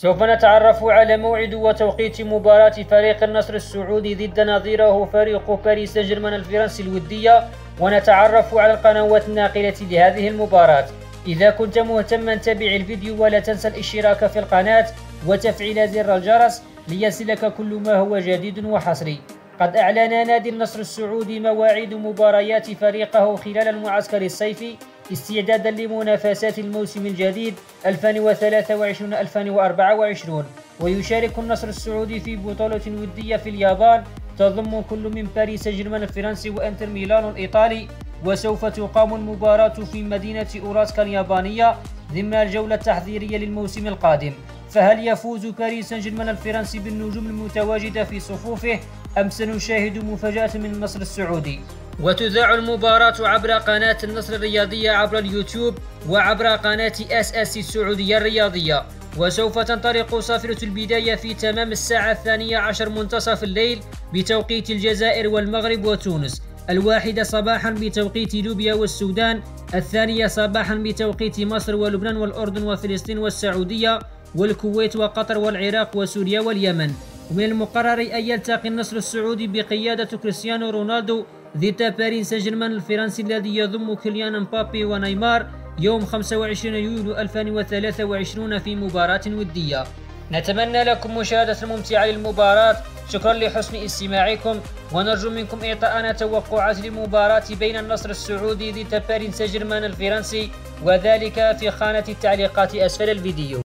سوف نتعرف على موعد وتوقيت مباراة فريق النصر السعودي ضد نظيره فريق باريس سان جيرمان الفرنسي الودية، ونتعرف على القنوات الناقلة لهذه المباراة. إذا كنت مهتما تابع الفيديو ولا تنسى الاشتراك في القناة وتفعيل زر الجرس ليصلك كل ما هو جديد وحصري. قد أعلن نادي النصر السعودي مواعيد مباريات فريقه خلال المعسكر الصيفي استعدادا لمنافسات الموسم الجديد 2023-2024، ويشارك النصر السعودي في بطولة ودية في اليابان تضم كل من باريس سان جيرمان الفرنسي وانتر ميلانو الإيطالي، وسوف تقام المباراة في مدينة أوراسكا اليابانية ضمن الجولة التحضيرية للموسم القادم. فهل يفوز باريس سان جيرمان الفرنسي بالنجوم المتواجدة في صفوفه أم سنشاهد مفاجأة من النصر السعودي؟ وتذاع المباراة عبر قناة النصر الرياضية عبر اليوتيوب وعبر قناة SSC السعودية الرياضية، وسوف تنطلق صافرة البداية في تمام الساعة 12 منتصف الليل بتوقيت الجزائر والمغرب وتونس، 1 صباحا بتوقيت ليبيا والسودان، 2 صباحا بتوقيت مصر ولبنان والأردن وفلسطين والسعودية والكويت وقطر والعراق وسوريا واليمن. ومن المقرر أن يلتقي النصر السعودي بقيادة كريستيانو رونالدو ضد باريس سان جيرمان الفرنسي الذي يضم كيليان مبابي ونيمار يوم 25 يوليو 2023 في مباراة ودية. نتمنى لكم مشاهدة ممتعة للمباراة. شكرا لحسن استماعكم، ونرجو منكم إعطاءنا توقعات للمباراة بين النصر السعودي ضد باريس سان جيرمان الفرنسي، وذلك في خانة التعليقات أسفل الفيديو.